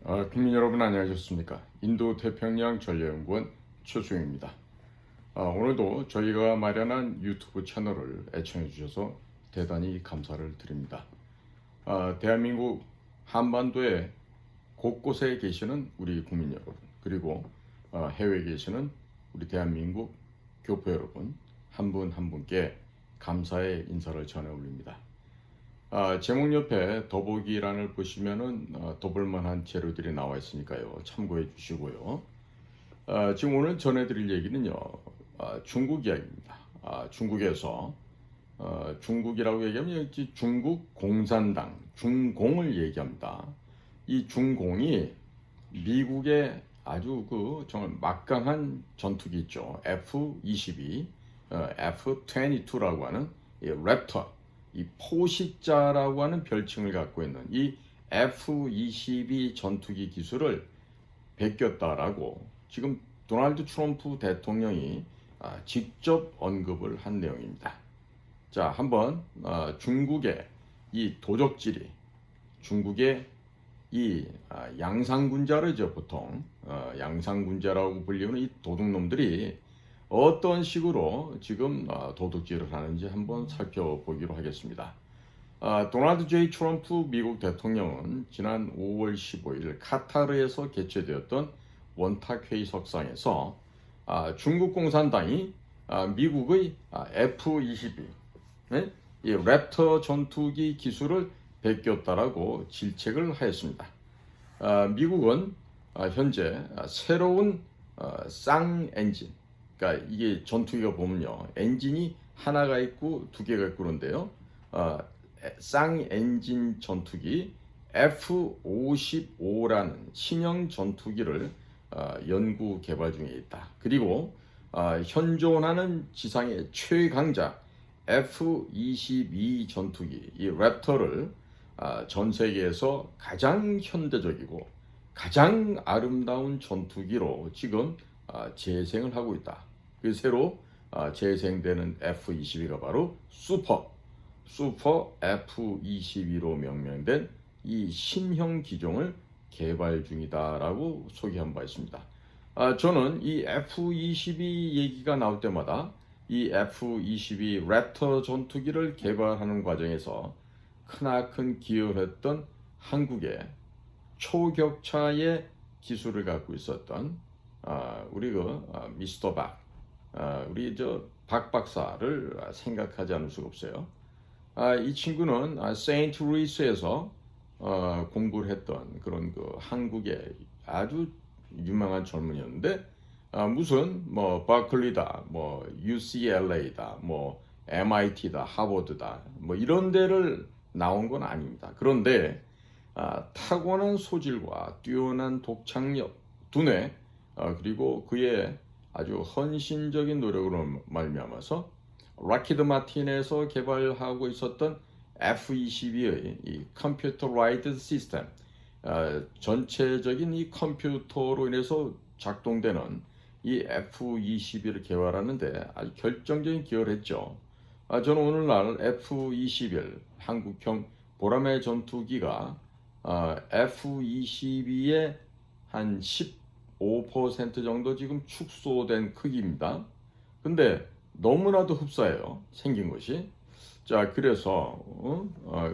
국민 여러분 안녕하셨습니까? 인도 태평양 전략연구원 최수영입니다. 오늘도 저희가 마련한 유튜브 채널을 애청해 주셔서 대단히 감사를 드립니다. 대한민국 한반도의 곳곳에 계시는 우리 국민 여러분, 그리고 해외에 계시는 우리 대한민국 교포 여러분 한 분 한 분께 감사의 인사를 전해 올립니다. 제목 옆에 더보기란을 보시면은 더볼만한 재료들이 나와 있으니까요. 참고해 주시고요. 지금 오늘 전해드릴 얘기는요. 중국 이야기입니다. 중국에서 중국이라고 얘기하면 중국 공산당, 중공을 얘기합니다. 이 중공이 미국의 아주 정말 막강한 전투기 있죠. F-22, F-22라고 하는 이 랩터, 이 포식자라고 하는 별칭을 갖고 있는 이 F-22 전투기 기술을 베꼈다라고 지금 도널드 트럼프 대통령이 직접 언급을 한 내용입니다. 자, 한번 중국의 이 도적질이 중국의 이 양상군자르죠. 보통 양상군자라고 불리는 이 도둑놈들이 어떤 식으로 지금 도둑질을 하는지 한번 살펴보기로 하겠습니다. 도널드 J. 트럼프 미국 대통령은 지난 5월 15일 카타르에서 개최되었던 원탁회의 석상에서 중국 공산당이 미국의 F-22 이 랩터 전투기 기술을 베꼈다라고 질책을 하였습니다. 미국은 현재 새로운 쌍 엔진, 그러니까 이게 전투기가 보면요, 엔진이 하나가 있고 두 개가 있고 그런데요, 쌍 엔진 전투기 F-55라는 신형 전투기를 연구 개발 중에 있다. 그리고 현존하는 지상의 최강자 F-22 전투기 이 랩터를 전 세계에서 가장 현대적이고 가장 아름다운 전투기로 지금 재생을 하고 있다. 그 새로 재생되는 F-22가 바로 슈퍼 F-22로 명명된 이 신형 기종을 개발 중이다라고 소개한 바 있습니다. 저는 이 F-22 얘기가 나올 때마다 이 F-22 랩터 전투기를 개발하는 과정에서 크나큰 기여를 했던 한국의 초격차의 기술을 갖고 있었던 우리 미스터 박, 우리 박 박사를 생각하지 않을 수가 없어요. 이 친구는 세인트 루이스에서 공부를 했던 그런 한국의 아주 유명한 젊은이였는데 무슨 버클리다, UCLA다, MIT다, 하버드다, 이런 데를 나온 건 아닙니다. 그런데 타고난 소질과 뛰어난 독창력, 두뇌, 그리고 그의 아주 헌신적인 노력으로 말미암아서 락히드 마틴에서 개발하고 있었던 F-22의 이 컴퓨터라이즈드 시스템, 전체적인 이 컴퓨터로 인해서 작동되는 이 F-22를 개발하는데 아주 결정적인 기여를 했죠. 저는 오늘날 F-21 한국형 보라매 전투기가 F-22의 한 15% 정도 지금 축소된 크기입니다. 근데 너무나도 흡사해요, 생긴 것이. 자, 그래서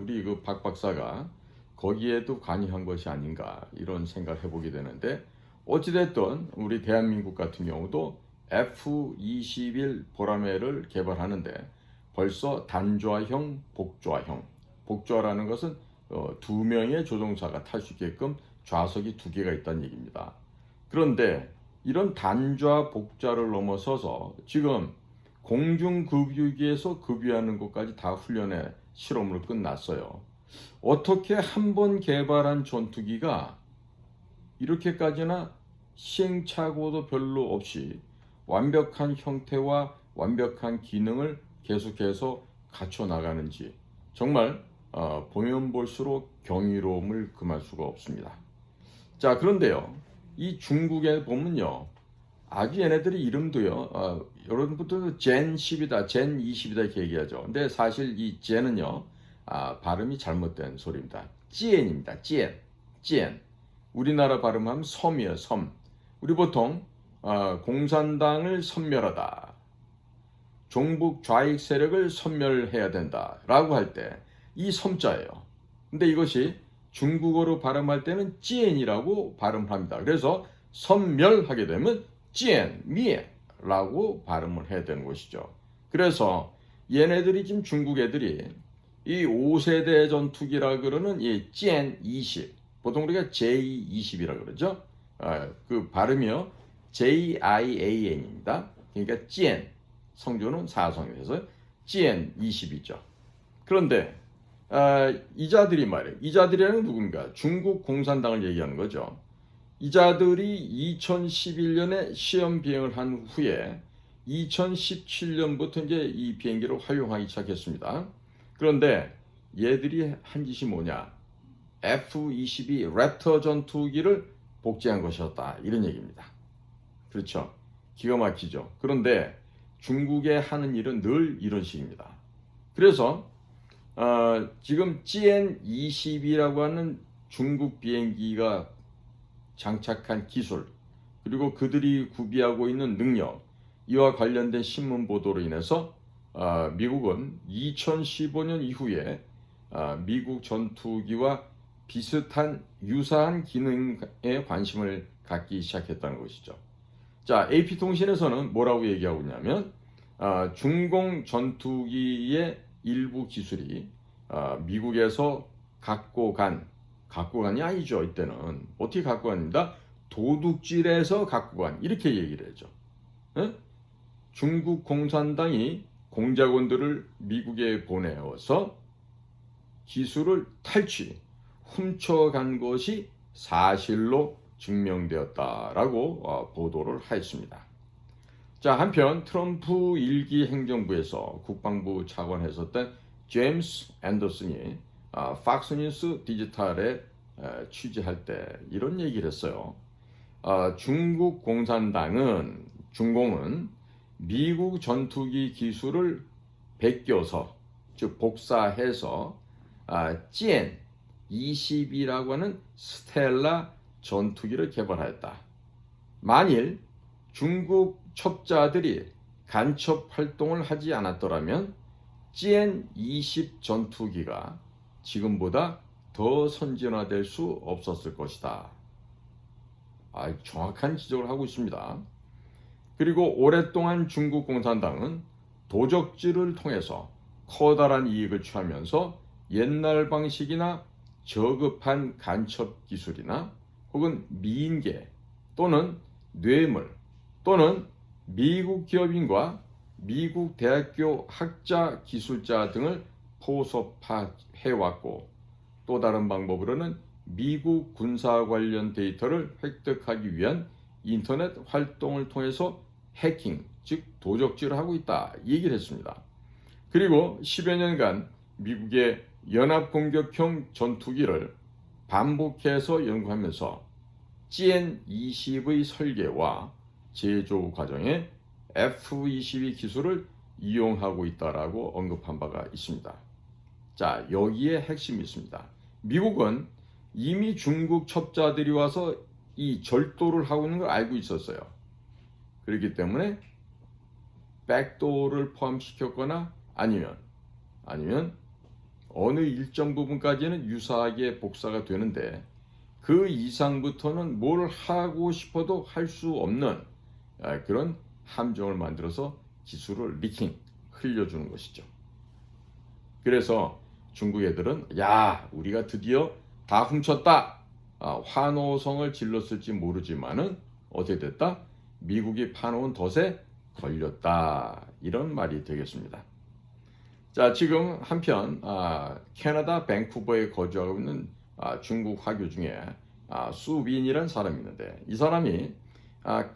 우리 박 박사가 거기에도 관여한 것이 아닌가 이런 생각을 해보게 되는데, 어찌됐든 우리 대한민국 같은 경우도 F-21 보라매를 개발하는데 벌써 단좌형, 복좌형, 복좌라는 것은 두 명의 조종사가 탈 수 있게끔 좌석이 두 개가 있다는 얘기입니다. 그런데 이런 단좌, 복좌를 넘어서서 지금 공중급유기에서 급유하는 것까지 다 훈련의 실험으로 끝났어요. 어떻게 한 번 개발한 전투기가 이렇게까지나 시행착오도 별로 없이 완벽한 형태와 완벽한 기능을 계속해서 갖춰 나가는지 정말 보면 볼수록 경이로움을 금할 수가 없습니다. 자, 그런데요, 이 중국에 보면요, 아주 얘네들이 이름도요, 여러분부터 젠 10이다, 젠 20이다 이렇게 얘기하죠. 근데 사실 이 젠은요, 발음이 잘못된 소리입니다. 찌엔입니다. 찌엔. 우리나라 발음하면 섬이에요, 섬. 우리 보통 공산당을 섬멸하다, 종북 좌익 세력을 섬멸해야 된다라고 할 때 이 섬자예요. 근데 이것이 중국어로 발음할 때는 찌엔이라고 발음합니다. 그래서 섬멸하게 되면 찌엔, 미엔라고 발음을 해야 되는 것이죠. 그래서 얘네들이 지금 중국 애들이 이 5세대 전투기라 그러는 이 찌엔 20, 보통 우리가 J20이라 그러죠. 그 발음이요, JIAN입니다. 그러니까 찌엔, 성조는 사성에서 찌엔 20이죠. 그런데 이 자들이 말이에요. 이 자들이라는 누군가? 중국 공산당을 얘기하는 거죠. 이 자들이 2011년에 시험 비행을 한 후에 2017년부터 이제 이 비행기를 활용하기 시작했습니다. 그런데 얘들이 한 짓이 뭐냐? F-22 랩터 전투기를 복제한 것이었다, 이런 얘기입니다. 그렇죠? 기가 막히죠. 그런데 중국에 하는 일은 늘 이런 식입니다. 그래서 지금 GN-20이라고 하는 중국 비행기가 장착한 기술, 그리고 그들이 구비하고 있는 능력, 이와 관련된 신문 보도로 인해서 미국은 2015년 이후에 미국 전투기와 비슷한 유사한 기능에 관심을 갖기 시작했다는 것이죠. 자, AP통신에서는 뭐라고 얘기하고 있냐면 중공 전투기의 일부 기술이 미국에서 갖고 간이 아니죠. 이때는 어떻게 갖고 갑니다. 도둑질해서 갖고 간, 이렇게 얘기를 하죠. 에? 중국 공산당이 공작원들을 미국에 보내어서 기술을 훔쳐간 것이 사실로 증명되었다라고 보도를 하였습니다. 자, 한편 트럼프 1기 행정부에서 국방부 차관 했었던 제임스 앤더슨이 팍스뉴스 디지털에 취재할 때 이런 얘기를 했어요. 중국 공산당은, 중공은 미국 전투기 기술을 베껴서, 즉 복사해서 찌엔 20이라고 하는 스텔라 전투기를 개발하였다. 만일 중국 첩자들이 간첩 활동을 하지 않았더라면 GN-20 전투기가 지금보다 더 선진화될 수 없었을 것이다. 정확한 지적을 하고 있습니다. 그리고 오랫동안 중국 공산당은 도적질을 통해서 커다란 이익을 취하면서 옛날 방식이나 저급한 간첩 기술이나 혹은 미인계 또는 뇌물 또는 미국 기업인과 미국 대학교 학자 기술자 등을 포섭해왔고, 또 다른 방법으로는 미국 군사 관련 데이터를 획득하기 위한 인터넷 활동을 통해서 해킹, 즉 도적질을 하고 있다, 이 얘기를 했습니다. 그리고 10여 년간 미국의 연합공격형 전투기를 반복해서 연구하면서 GN-20의 설계와 제조 과정에 F-22 기술을 이용하고 있다라고 언급한 바가 있습니다. 자, 여기에 핵심이 있습니다. 미국은 이미 중국 첩자들이 와서 이 절도를 하고 있는 걸 알고 있었어요. 그렇기 때문에 백도어를 포함시켰거나 아니면 어느 일정 부분까지는 유사하게 복사가 되는데 그 이상부터는 뭘 하고 싶어도 할 수 없는 그런 함정을 만들어서 기술을 리킹, 흘려주는 것이죠. 그래서 중국 애들은 야, 우리가 드디어 다 훔쳤다, 환호성을 질렀을지 모르지만은 어떻게 됐다? 미국이 파놓은 덫에 걸렸다, 이런 말이 되겠습니다. 자, 지금 한편 캐나다 밴쿠버에 거주하고 있는 중국 화교 중에 수빈이라는 사람이 있는데, 이 사람이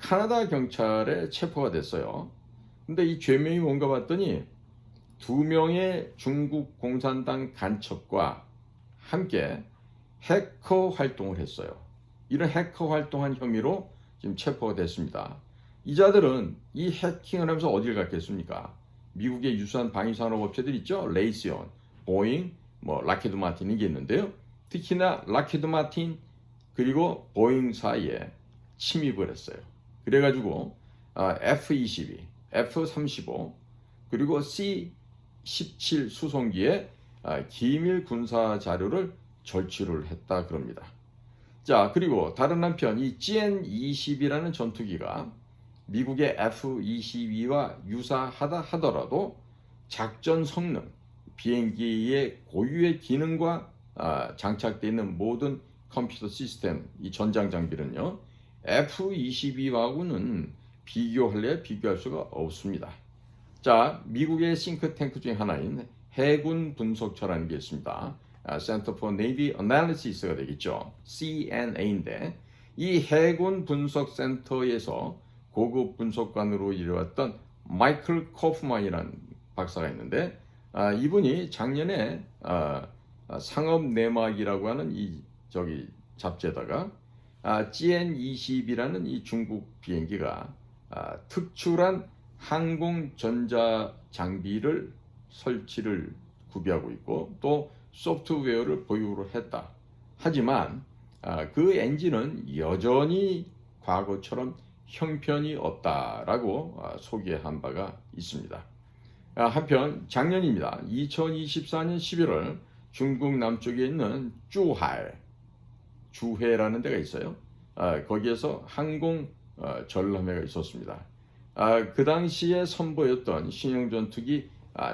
캐나다 경찰에 체포가 됐어요. 근데 이 죄명이 뭔가 봤더니 2명의 중국 공산당 간첩과 함께 해커 활동을 했어요. 이런 해커 활동한 혐의로 지금 체포가 됐습니다. 이 자들은 이 해킹을 하면서 어딜 갔겠습니까? 미국의 유수한 방위산업업체들 있죠. 레이시온, 보잉, 락히드 마틴, 이게 있는데요. 특히나 락히드 마틴 그리고 보잉사에 침입을 했어요. 그래가지고 F-22, F-35 그리고 C-17 수송기에 기밀 군사 자료를 절취를 했다 그럽니다. 자, 그리고 다른 한편 이 GN-20이라는 전투기가 미국의 F-22와 유사하다 하더라도 작전 성능, 비행기의 고유의 기능과 장착되어 있는 모든 컴퓨터 시스템, 이 전장 장비는요, F-22하고는 비교할 수가 없습니다. 자, 미국의 싱크탱크 중에 하나인 해군 분석처라는 게 있습니다. Center for Navy Analysis가 되겠죠. CNA인데 이 해군 분석센터에서 고급 분석관으로 일해왔던 마이클 코프만이라는 박사가 있는데 이분이 작년에 상업내막이라고 하는 이 잡지에다가 GN-20이라는 이 중국 비행기가 특출한 항공 전자 장비를 설치를 구비하고 있고 또 소프트웨어를 보유를 했다. 하지만 그 엔진은 여전히 과거처럼 형편이 없다라고 소개한 바가 있습니다. 한편 작년입니다. 2024년 11월 중국 남쪽에 있는 주해라는 데가 있어요. 거기에서 항공 전람회가 있었습니다. 그 당시에 선보였던 신형 전투기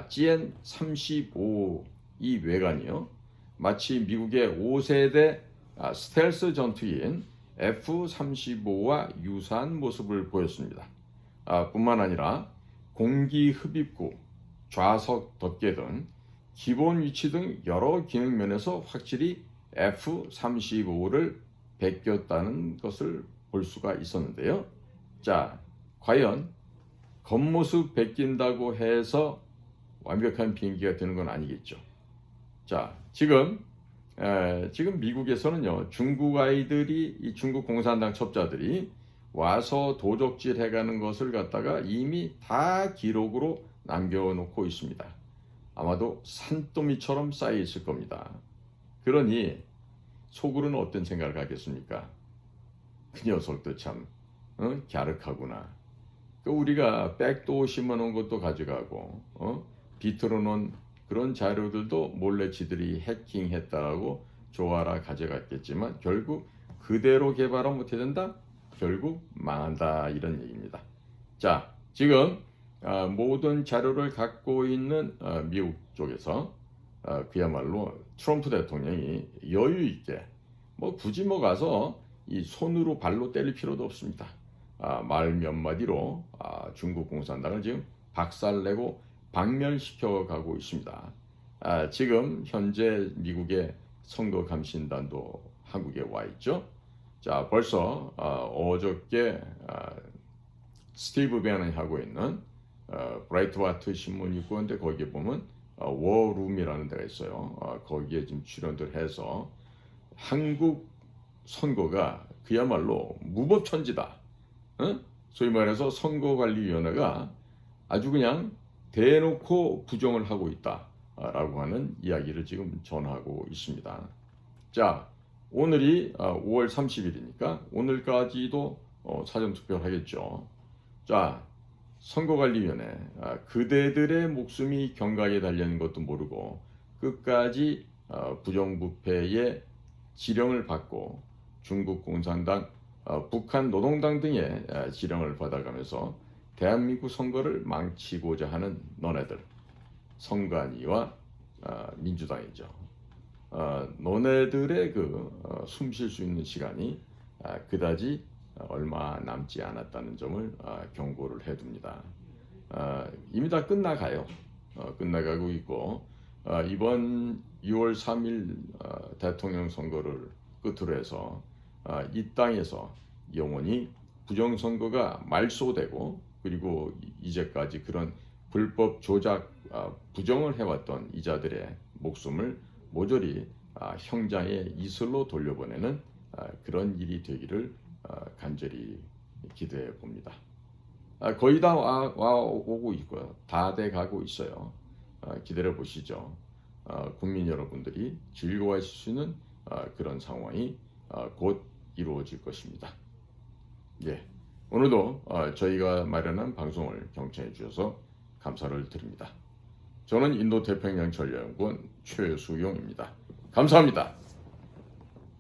GN-35 이 외관이요. 마치 미국의 5세대 스텔스 전투기인 F-35와 유사한 모습을 보였습니다. 뿐만 아니라 공기 흡입구, 좌석 덮개 등 기본 위치 등 여러 기능 면에서 확실히 F-35를 베꼈다는 것을 볼 수가 있었는데요. 자, 과연 겉모습 베낀다고 해서 완벽한 비행기가 되는 건 아니겠죠. 자, 지금 미국에서는요, 중국 아이들이 이 중국 공산당 첩자들이 와서 도적질 해가는 것을 갖다가 이미 다 기록으로 남겨놓고 있습니다. 아마도 산더미처럼 쌓여 있을 겁니다. 그러니 속으로는 어떤 생각을 하겠습니까? 그 녀석도 참 갸륵하구나. 우리가 백도 심어놓은 것도 가져가고 비틀어 놓은 그런 자료들도 몰래 지들이 해킹했다라고 조아라 가져갔겠지만 결국 그대로 개발은 못해 된다? 결국 망한다 이런 얘기입니다. 자, 지금 모든 자료를 갖고 있는 미국 쪽에서 그야말로 트럼프 대통령이 여유 있게 굳이 가서 이 손으로 발로 때릴 필요도 없습니다. 말 몇 마디로 중국 공산당을 지금 박살내고 박멸시켜 가고 있습니다. 지금 현재 미국의 선거 감신단도 한국에 와 있죠. 자, 벌써 어저께 스티브 배넌이 하고 있는 브라이트와트 신문이 있고 근데 거기에 보면 워룸이라는 데가 있어요. 거기에 지금 출연들 해서 한국 선거가 그야말로 무법천지다. 소위 말해서 선거관리위원회가 아주 그냥 대놓고 부정을 하고 있다라고 하는 이야기를 지금 전하고 있습니다. 자, 오늘이 5월 30일이니까 오늘까지도 사전투표를 하겠죠. 자, 선거관리위원회 그대들의 목숨이 경각에 달려있는 것도 모르고 끝까지 부정부패의 지령을 받고 중국 공산당, 북한 노동당 등의 지령을 받아가면서 대한민국 선거를 망치고자 하는 너네들, 선관위와 민주당이죠. 너네들의 숨 쉴 수 있는 시간이 그다지 얼마 남지 않았다는 점을 경고를 해둡니다. 이미 다 끝나가요. 끝나가고 있고 이번 6월 3일 대통령 선거를 끝으로 해서 이 땅에서 영원히 부정선거가 말소되고 그리고 이제까지 그런 불법 조작 부정을 해왔던 이자들의 목숨을 모조리 형장의 이슬로 돌려보내는 그런 일이 되기를 간절히 기대해 봅니다. 거의 다 오고 있고요. 다 돼 가고 있어요. 기다려 보시죠. 국민 여러분들이 즐거워하실 수 있는 그런 상황이 곧 이루어질 것입니다. 예, 오늘도 저희가 마련한 방송을 경청해 주셔서 감사를 드립니다. 저는 인도태평양 전략연구원 최수용입니다. 감사합니다.